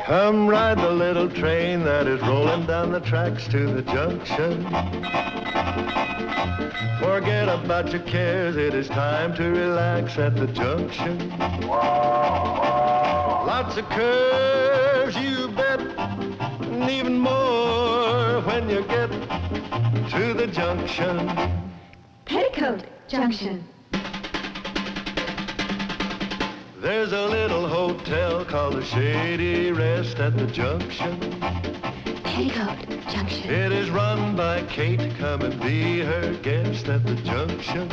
Come ride the little train that is rolling down the tracks to the junction. Forget about your cares, it is time to relax at the junction. Lots of curves, you bet, and even more when you get to the junction. Petticoat Junction. There's a little hotel called the Shady Rest at the junction. Petticoat Junction. It is run by Kate. Come and be her guest at the junction.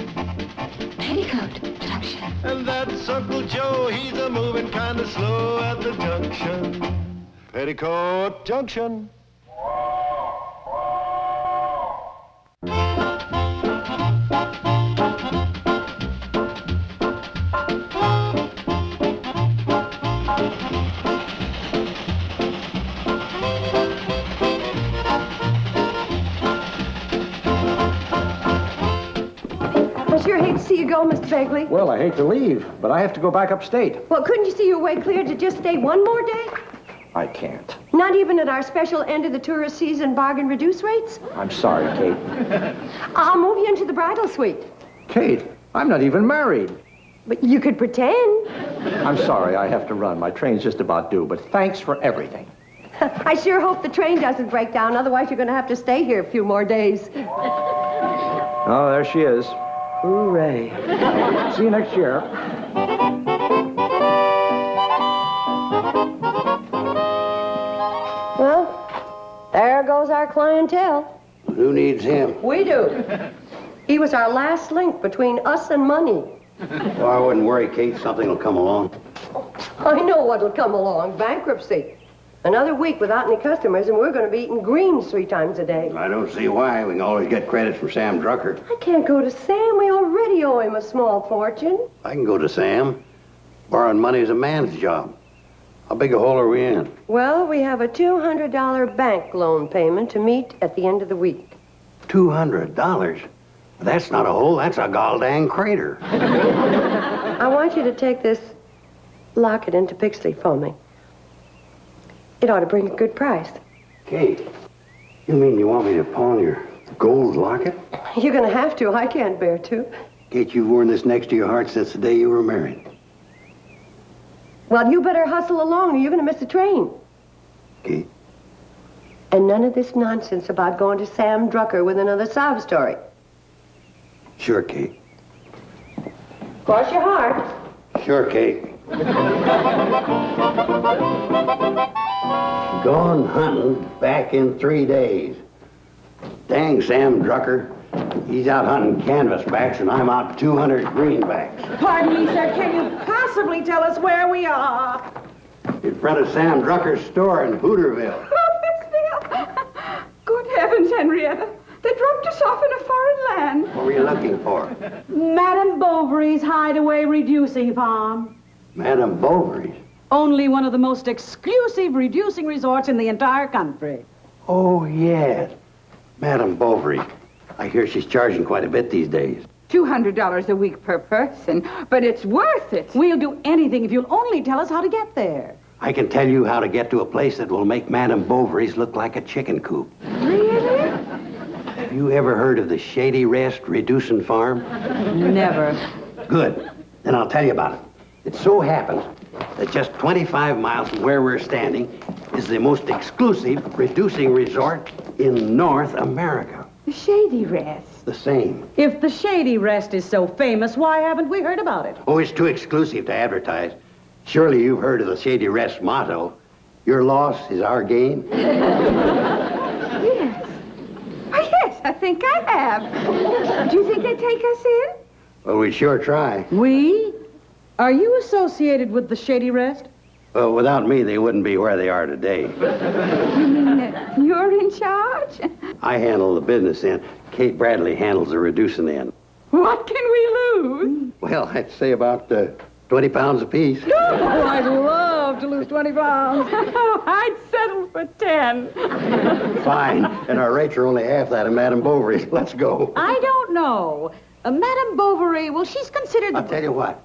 Petticoat Junction. And that's Uncle Joe. He's a moving kind of slow at the junction. Petticoat Junction. Go, Mr. Begley. Well, I hate to leave, but I have to go back upstate. Well, couldn't you see your way clear to just stay one more day? I can't. Not even at our special end of the tourist season bargain reduce rates? I'm sorry, Kate. I'll move you into the bridal suite. Kate, I'm not even married. But you could pretend. I'm sorry, I have to run. My train's just about due, but thanks for everything. I sure hope the train doesn't break down. Otherwise, you're going to have to stay here a few more days. Oh, there she is. Hooray. See you next year. Well, there goes our clientele. Who needs him? We do. He was our last link between us and money. Well, I wouldn't worry, Kate. Something will come along. I know what'll come along. Bankruptcy. Another week without any customers, and we're going to be eating greens 3 times a day. I don't see why. We can always get credits from Sam Drucker. I can't go to Sam. We already owe him a small fortune. I can go to Sam. Borrowing money is a man's job. How big a hole are we in? Well, we have a $200 bank loan payment to meet at the end of the week. $200? That's not a hole. That's a goddamn crater. I want you to take this locket into Pixley for me. It ought to bring a good price. Kate, you mean you want me to pawn your gold locket? You're going to have to. I can't bear to. Kate, you've worn this next to your heart since the day you were married. Well, you better hustle along or you're going to miss the train. Kate? And none of this nonsense about going to Sam Drucker with another sob story. Sure, Kate. Cross your heart. Sure, Kate. Gone hunting back in 3 days. Dang Sam Drucker. He's out hunting canvasbacks and I'm out 200 greenbacks. Pardon me, sir. Can you possibly tell us where we are? In front of Sam Drucker's store in Hooterville. Good heavens, Henrietta. They dropped us off in a foreign land. What were you looking for? Madame Bovary's hideaway reducing farm. Madame Bovary's? Only one of the most exclusive reducing resorts in the entire country. Oh, yes. Madame Bovary. I hear she's charging quite a bit these days. $200 a week per person, but it's worth it. We'll do anything if you'll only tell us how to get there. I can tell you how to get to a place that will make Madame Bovary's look like a chicken coop. Really? Have you ever heard of the Shady Rest Reducing Farm? Never. Good. Then I'll tell you about it. It so happens that just 25 miles from where we're standing is the most exclusive reducing resort in North America. The Shady Rest. The same. If the Shady Rest is so famous, why haven't we heard about it? Oh, it's too exclusive to advertise. Surely you've heard of the Shady Rest motto, your loss is our gain. Yes. Oh, yes, I think I have. Do you think they'd take us in? Well, we'd sure try. We? Are you associated with the Shady Rest? Well, without me, they wouldn't be where they are today. You mean you're in charge? I handle the business end. Kate Bradley handles the reducing end. What can we lose? Well, I'd say about 20 pounds apiece. Oh, I'd love to lose 20 pounds. Oh, I'd settle for 10. Fine. And our rates are only half that of Madame Bovary's. Let's go. I don't know. Madame Bovary, well, she's considered... I'll tell you what.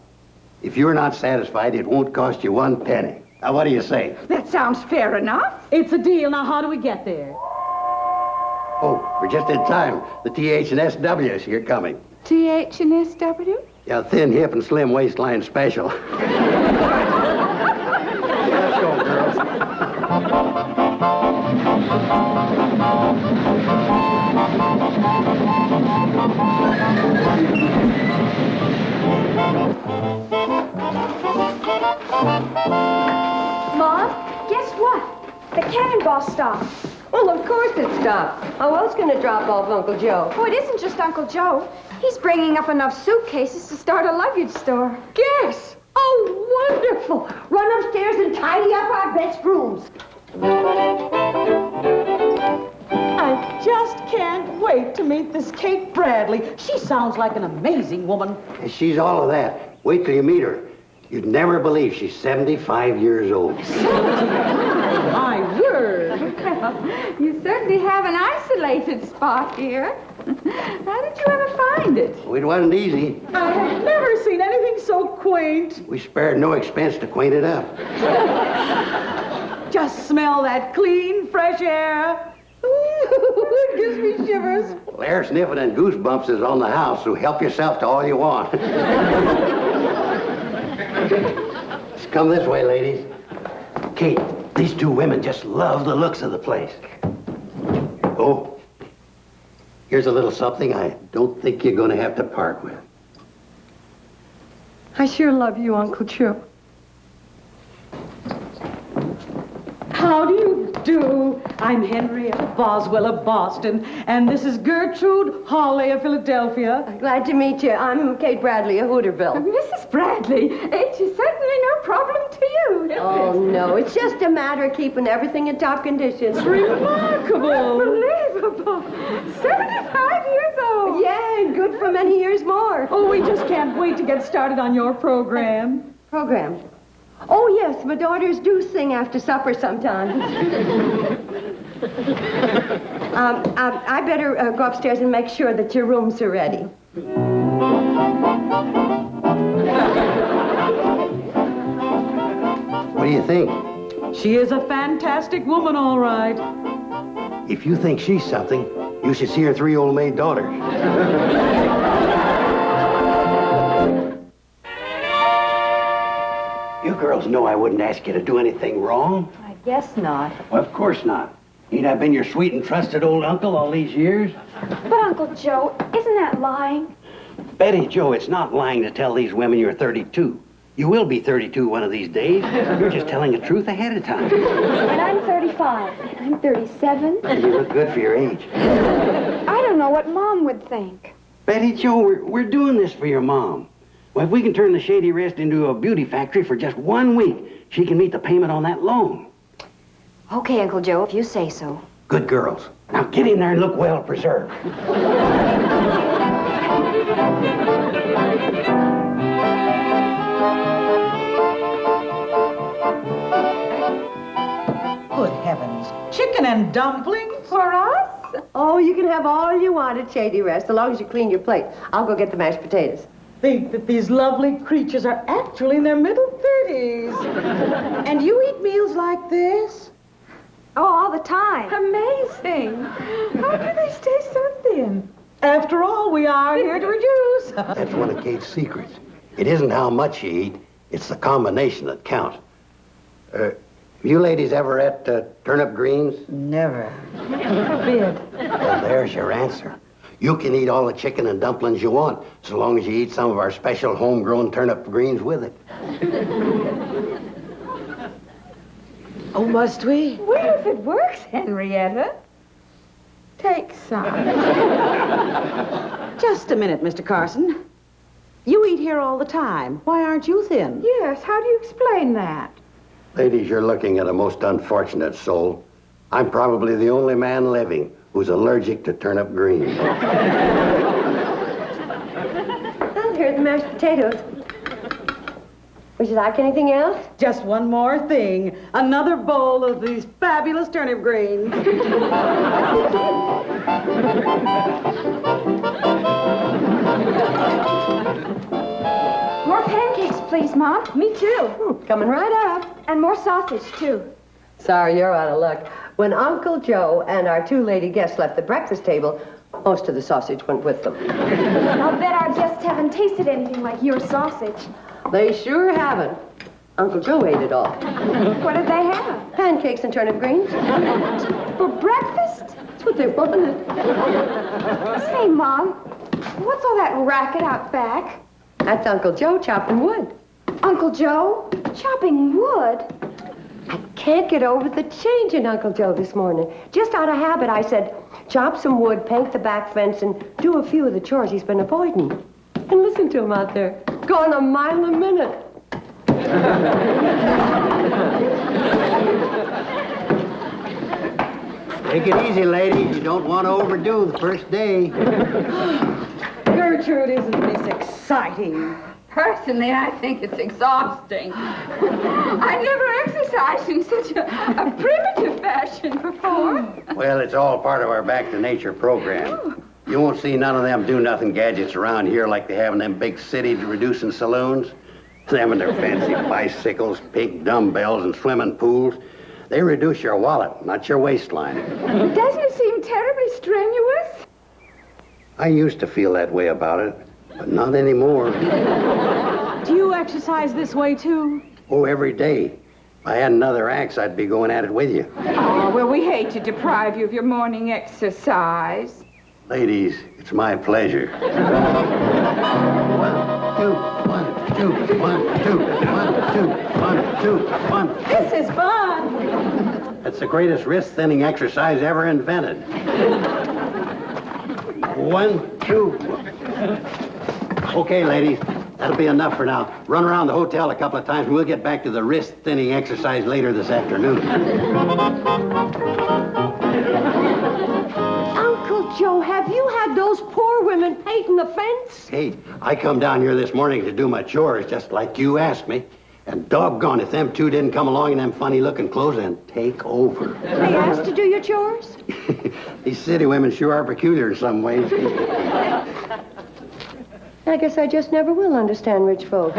If you're not satisfied, it won't cost you 1 penny. Now, what do you say? That sounds fair enough. It's a deal. Now, how do we get there? Oh, we're just in time. The TH&SW is here coming. TH&SW? Yeah, thin, hip, and slim waistline special. Let's go, girls. Mom, guess what? The cannonball stopped. Well, of course it stopped. How else can it drop off Uncle Joe? Oh, it isn't just Uncle Joe. He's bringing up enough suitcases to start a luggage store. Guess. Oh, wonderful. Run upstairs and tidy up our best rooms. I just can't wait to meet this Kate Bradley. She sounds like an amazing woman. And she's all of that. Wait till you meet her. You'd never believe she's 75 years old. My word. You certainly have an isolated spot here. How did you ever find it? Well, it wasn't easy. I have never seen anything so quaint. We spared no expense to quaint it up. Just smell that clean, fresh air. It gives me shivers. Well, air sniffing and goosebumps is on the house, so help yourself to all you want. Just come this way, ladies. Kate, these two women just love the looks of the place. Oh, here's a little something I don't think you're going to have to part with. I sure love you, Uncle Joe. How do you do? I'm Henrietta Boswell of Boston, and this is Gertrude Hawley of Philadelphia. Glad to meet you. I'm Kate Bradley of Hooterville. Mrs. Bradley, age is certainly no problem to you, is Oh, it? no. It's just a matter of keeping everything in top condition. Remarkable. Unbelievable. 75 years old. Yeah, and good for many years more. Oh, we just can't wait to get started on your program. Program. Oh, yes, my daughters do sing after supper sometimes. I better go upstairs and make sure that your rooms are ready. What do you think? She is a fantastic woman, all right. If you think she's something, you should see her 3 old maid daughters. You girls know I wouldn't ask you to do anything wrong. I guess not. Well, of course not. Ain't I been your sweet and trusted old uncle all these years? But Uncle Joe, isn't that lying? Betty Joe, it's not lying to tell these women you're 32. You will be 32 one of these days. You're just telling the truth ahead of time. And I'm 35. I'm 37. You look good for your age. I don't know what Mom would think. Betty Joe, we're doing this for your mom. Well, if we can turn the Shady Rest into a beauty factory for just 1 week, she can meet the payment on that loan. Okay, Uncle Joe, if you say so. Good girls. Now get in there and look well preserved. Good heavens. Chicken and dumplings? For us? Oh, you can have all you want at Shady Rest, as long as you clean your plate. I'll go get the mashed potatoes. Think that these lovely creatures are actually in their middle 30s. And you eat meals like this? Oh, all the time. Amazing. How do they stay so thin? After all, we are here to reduce. That's one of Kate's secrets. It isn't how much you eat, it's the combination that counts. You ladies ever ate turnip greens? Never. Forbid. Well, there's your answer. You can eat all the chicken and dumplings you want, so long as you eat some of our special homegrown turnip greens with it. Oh, must we? Well, if it works, Henrietta, take some. Just a minute, Mr. Carson. You eat here all the time. Why aren't you thin? Yes, how do you explain that? Ladies, you're looking at a most unfortunate soul. I'm probably the only man living who's allergic to turnip greens. Well, here's the mashed potatoes. Would you like anything else? Just one more thing. Another bowl of these fabulous turnip greens. More pancakes, please, Mom. Me too. Coming right up. And more sausage, too. Sorry, you're out of luck. When Uncle Joe and our two lady guests left the breakfast table, most of the sausage went with them. I'll bet our guests haven't tasted anything like your sausage. They sure haven't. Uncle Joe ate it all. What did they have? Pancakes and turnip greens. For breakfast? That's what they wanted. Say, Mom, what's all that racket out back? That's Uncle Joe chopping wood. Uncle Joe? Chopping wood? I can't get over the change in Uncle Joe this morning. Just out of habit, I said, chop some wood, paint the back fence, and do a few of the chores he's been avoiding. And listen to him out there, going a mile a minute. Take it easy, ladies. You don't want to overdo the first day. Gertrude, isn't this exciting? Personally, I think it's exhausting. I've never exercised in such a primitive fashion before. Well, it's all part of our Back to Nature program. You won't see none of them do-nothing gadgets around here like they have in them big city-reducing saloons. Them and their fancy bicycles, pink dumbbells, and swimming pools. They reduce your wallet, not your waistline. Doesn't it seem terribly strenuous? I used to feel that way about it, but not anymore. Do you exercise this way, too? Oh, every day. If I had another axe, I'd be going at it with you. Oh, well, we hate to deprive you of your morning exercise. Ladies, it's my pleasure. 1, 2, 1, 2, 1, 2, 1, 2, 1, 2, 1. This is fun. That's the greatest wrist thinning exercise ever invented. 1, 2. Okay, ladies, that'll be enough for now. Run around the hotel a couple of times, and we'll get back to the wrist thinning exercise later this afternoon. Uncle Joe, have you had those poor women painting the fence? Hey, I come down here this morning to do my chores just like you asked me. And doggone if them two didn't come along in them funny-looking clothes and take over. They asked to do your chores? These city women sure are peculiar in some ways. I guess I just never will understand rich folk.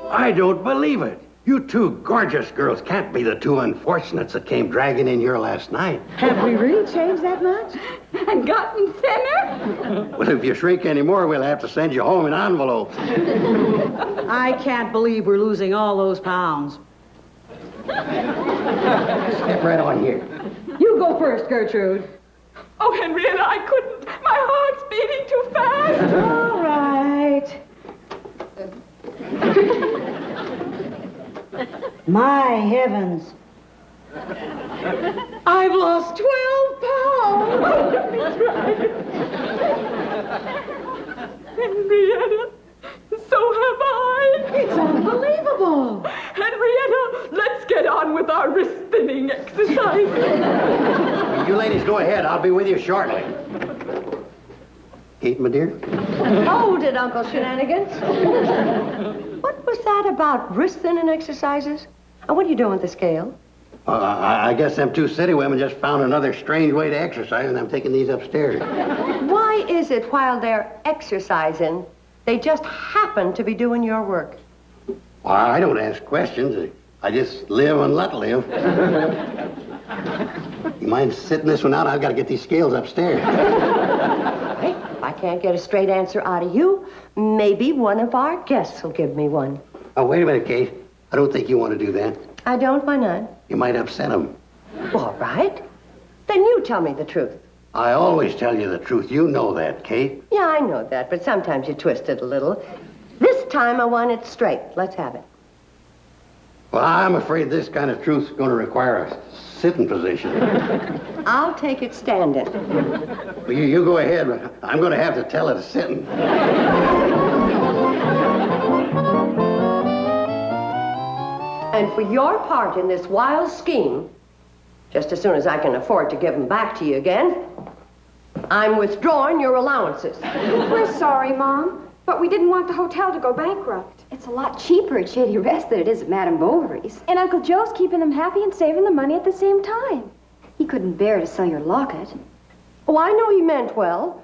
I don't believe it. You two gorgeous girls can't be the two unfortunates that came dragging in here last night. Have we really changed that much? And gotten thinner? Well, if you shrink any more, we'll have to send you home in envelopes. I can't believe we're losing all those pounds. Step right on here. You go first, Gertrude. Oh, Henrietta, I couldn't. My heart's beating too fast. All right. My heavens. I've lost 12 pounds. Henrietta, so have I. It's unbelievable. Henrietta, let's get on with our wrist-thinning exercise. You ladies go ahead. I'll be with you shortly. Kate, my dear? Hold it, Uncle Shenanigans. What was that about wrist thinning exercises? And what are you doing with the scale? I guess them two city women just found another strange way to exercise, and I'm taking these upstairs. Why is it while they're exercising, they just happen to be doing your work? Well, I don't ask questions. I just live and let live. You mind sitting this one out? I've got to get these scales upstairs. Hey, if I can't get a straight answer out of you, maybe one of our guests will give me one. Oh, wait a minute, Kate. I don't think you want to do that. I don't, why not? You might upset them. All right. Then you tell me the truth. I always tell you the truth. You know that, Kate. Yeah, I know that, but sometimes you twist it a little. This time I want it straight. Let's have it. Well, I'm afraid this kind of truth's going to require a sitting position. I'll take it standing. Well, you go ahead, but I'm going to have to tell it sitting. And for your part in this wild scheme, just as soon as I can afford to give them back to you again, I'm withdrawing your allowances. We're sorry, Mom, but we didn't want the hotel to go bankrupt. It's a lot cheaper at Shady Rest than it is at Madame Bovary's. And Uncle Joe's keeping them happy and saving the money at the same time. He couldn't bear to sell your locket. Oh, I know he meant well,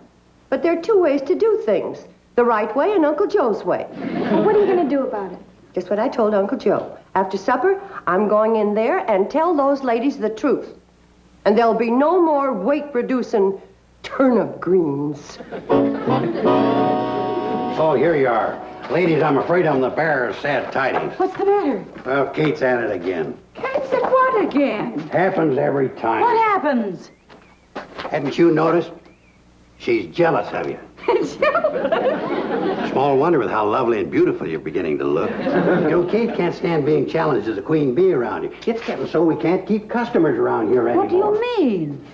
but there are two ways to do things. The right way and Uncle Joe's way. Well, what are you going to do about it? Just what I told Uncle Joe. After supper, I'm going in there and tell those ladies the truth. And there'll be no more weight-reducing turnip greens. Oh, here you are. Ladies, I'm afraid I'm the bearer of sad tidings. What's the matter? Well, Kate's at it again. Kate said what again? Happens every time. What happens? Hadn't you noticed? She's jealous of you. Small wonder with how lovely and beautiful you're beginning to look. You know, Kate can't stand being challenged as a queen bee around you. It's getting so we can't keep customers around here anymore. What do you mean?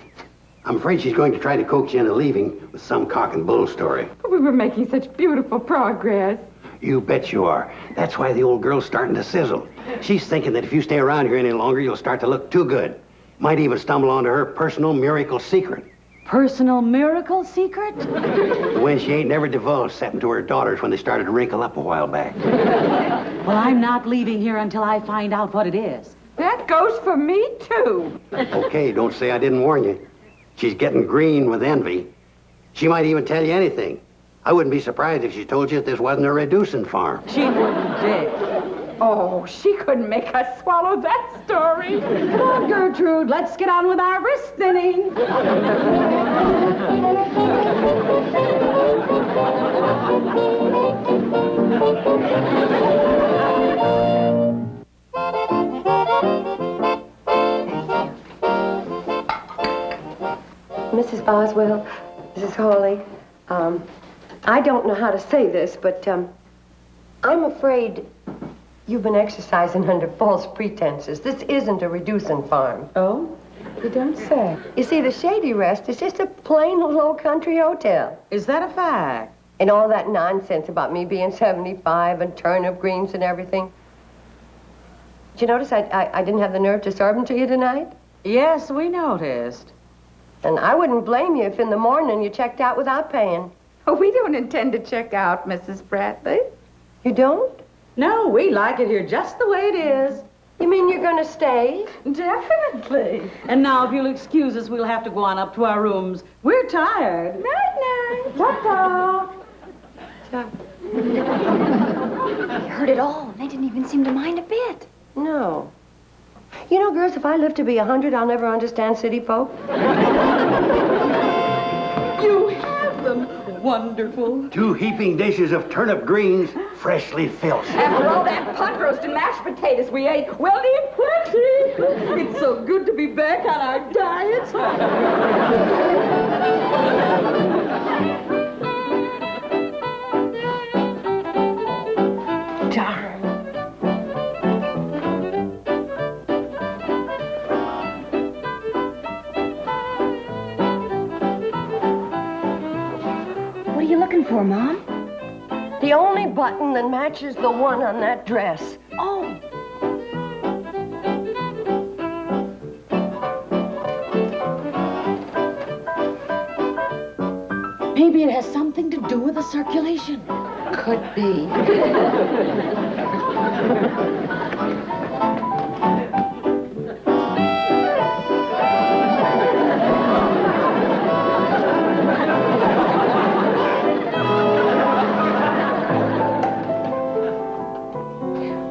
I'm afraid she's going to try to coax you into leaving with some cock and bull story. But we were making such beautiful progress. You bet you are. That's why the old girl's starting to sizzle. She's thinking that if you stay around here any longer, you'll start to look too good. Might even stumble onto her personal miracle secret. Personal miracle secret? The one she ain't never divulged, except to her daughters when they started to wrinkle up a while back. Well, I'm not leaving here until I find out what it is. That goes for me, too. Okay, don't say I didn't warn you. She's getting green with envy. She might even tell you anything. I wouldn't be surprised if she told you that this wasn't a reducing farm. She wouldn't dare. Oh, she couldn't make us swallow that story. Come on, Gertrude, let's get on with our wrist thinning. Mrs. Boswell, Mrs. Hawley, I don't know how to say this, but I'm afraid you've been exercising under false pretenses. This isn't a reducing farm. Oh? You don't say. You see, the Shady Rest is just a plain little old country hotel. Is that a fact? And all that nonsense about me being 75 and turnip greens and everything. Did you notice I didn't have the nerve to serve them to you tonight? Yes, we noticed. And I wouldn't blame you if in the morning you checked out without paying. Oh, we don't intend to check out, Mrs. Bradley. You don't? No, we like it here just the way it is. You mean you're going to stay? Definitely. And now, if you'll excuse us, we'll have to go on up to our rooms. We're tired. Night-night. Ta-ta. You heard it all, and they didn't even seem to mind a bit. No. You know, girls, if I live to be 100, I'll never understand city folk. You have them. Wonderful. 2 heaping dishes of turnip greens, freshly filched. After all that pot roast and mashed potatoes we ate, we'll need plenty. It's so good to be back on our diet. Darn. What are you looking for, Mom? The only button that matches the one on that dress. Oh. Maybe it has something to do with the circulation. Could be.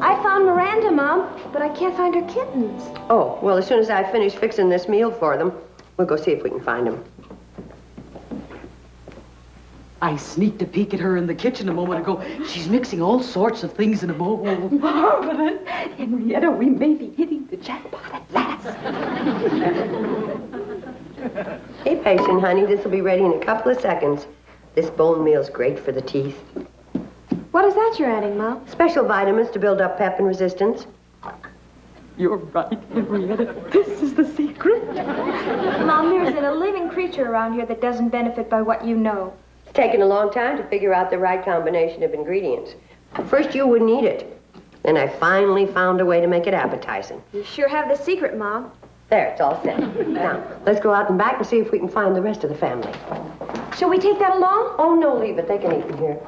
I found Miranda, Mom, but I can't find her kittens. Oh, well, as soon as I finish fixing this meal for them, we'll go see if we can find them. I sneaked a peek at her in the kitchen a moment ago. She's mixing all sorts of things in a bowl. Marvelous. Henrietta, we may be hitting the jackpot at last. Be patient, honey. This will be ready in a couple of seconds. This bone meal's great for the teeth. What is that you're adding, Mom? Special vitamins to build up pep and resistance. You're right, Henrietta. This is the secret. Mom, there isn't a living creature around here that doesn't benefit by what you know. It's taken a long time to figure out the right combination of ingredients. First, you wouldn't eat it. Then I finally found a way to make it appetizing. You sure have the secret, Mom. There, it's all set. Now, let's go out and back and see if we can find the rest of the family. Shall we take that along? Oh, no, leave it. They can eat in here.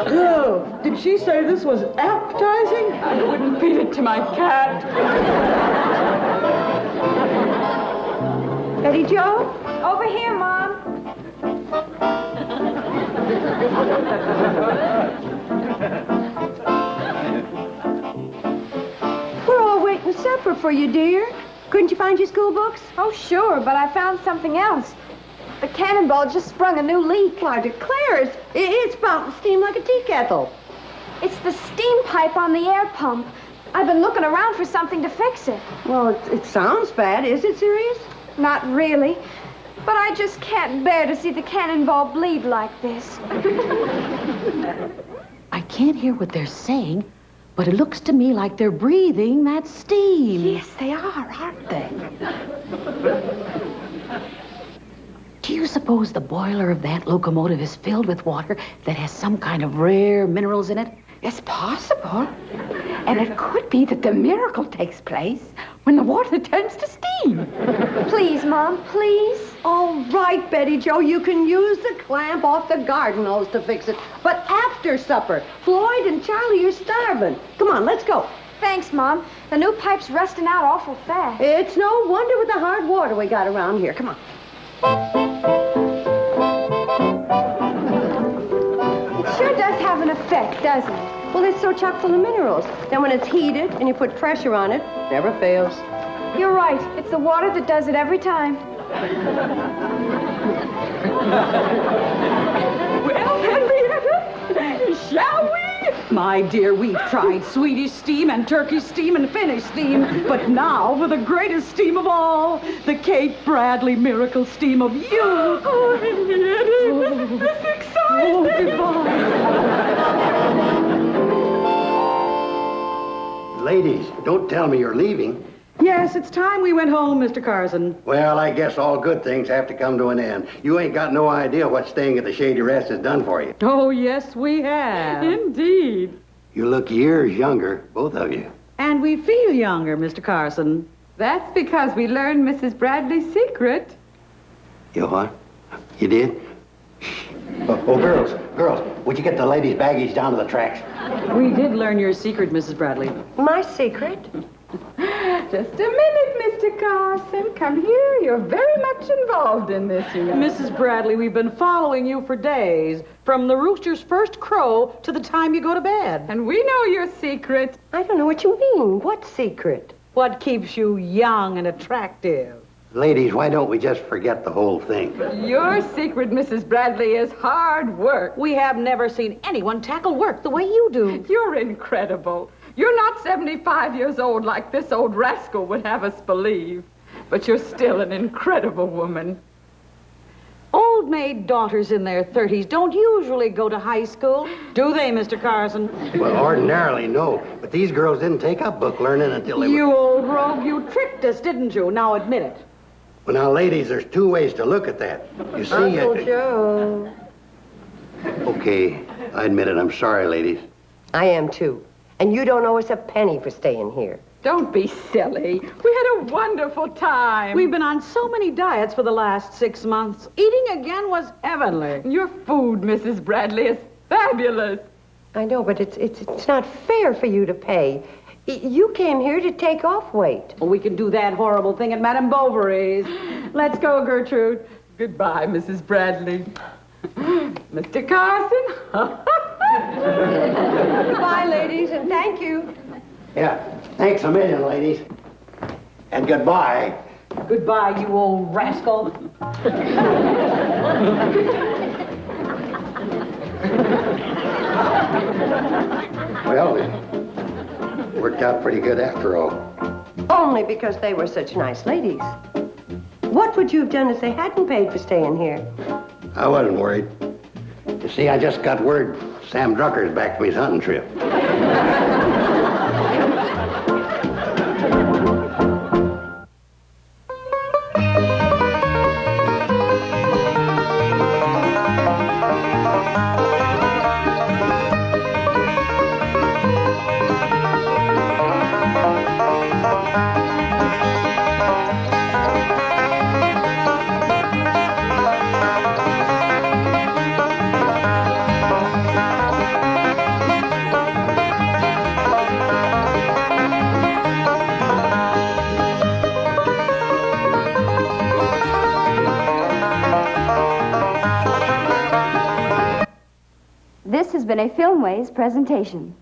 Oh, did she say this was appetizing? I wouldn't feed it to my cat. Betty Joe? Over here, Mom. We're all waiting supper for you, dear. Couldn't you find your school books? Oh, sure, but I found something else. The cannonball just sprung a new leak. Well, I declare it's spouting steam like a tea kettle. It's the steam pipe on the air pump. I've been looking around for something to fix it. Well, it sounds bad. Is it serious? Not really. But I just can't bear to see the cannonball bleed like this. I can't hear what they're saying, but it looks to me like they're breathing that steam. Yes, they are, aren't they? Do you suppose the boiler of that locomotive is filled with water that has some kind of rare minerals in it? It's possible. And it could be that the miracle takes place when the water turns to steam. Please, Mom, please. All right, Betty Joe, you can use the clamp off the garden hose to fix it. But after supper, Floyd and Charlie are starving. Come on, let's go. Thanks, Mom. The new pipe's rusting out awful fast. It's no wonder with the hard water we got around here. Come on. It sure does have an effect, doesn't it? Well, it's so chock full of minerals. Then when it's heated and you put pressure on it, never fails. You're right. It's the water that does it every time. Well, Henrietta, shall we? My dear, we've tried Swedish steam and Turkish steam and Finnish steam, but now for the greatest steam of all, the Kate Bradley miracle steam of you. Oh, Henrietta, this is exciting. Oh, goodbye. Ladies, don't tell me you're leaving. Yes, it's time we went home, Mr. Carson. Well, I guess all good things have to come to an end. You ain't got no idea what staying at the Shady Rest has done for you. Oh, yes, we have. Indeed. You look years younger, both of you. And we feel younger, Mr. Carson. That's because we learned Mrs. Bradley's secret. You what? You did? Oh, girls, would you get the ladies' baggage down to the tracks? We did learn your secret, Mrs. Bradley. My secret? Just a minute, Mr. Carson. Come here. You're very much involved in this, you know. Mrs. Bradley, we've been following you for days, from the rooster's first crow to the time you go to bed. And we know your secret. I don't know what you mean. What secret? What keeps you young and attractive? Ladies, why don't we just forget the whole thing? Your secret, Mrs. Bradley, is hard work. We have never seen anyone tackle work the way you do. You're incredible. You're not 75 years old like this old rascal would have us believe. But you're still an incredible woman. Old maid daughters in their 30s don't usually go to high school, do they, Mr. Carson? Well, ordinarily, no. But these girls didn't take up book learning until they You were... old rogue, you tricked us, didn't you? Now admit it. Well, now, ladies, there's two ways to look at that. You see... Uncle Joe. Okay, I admit it. I'm sorry, ladies. I am, too. And you don't owe us a penny for staying here. Don't be silly. We had a wonderful time. We've been on so many diets for the last 6 months. Eating again was heavenly. Your food, Mrs. Bradley, is fabulous. I know, but it's not fair for you to pay. You came here to take off weight. Well, we can do that horrible thing at Madame Bovary's. Let's go, Gertrude. Goodbye, Mrs. Bradley. Mr. Carson. Goodbye, ladies, and thank you. Yeah, thanks a million, ladies. And goodbye. Goodbye, you old rascal. Well, it worked out pretty good after all. Only because they were such nice ladies. What would you have done if they hadn't paid for staying here? I wasn't worried. You see, I just got word Sam Drucker's back from his hunting trip. been a Filmways presentation.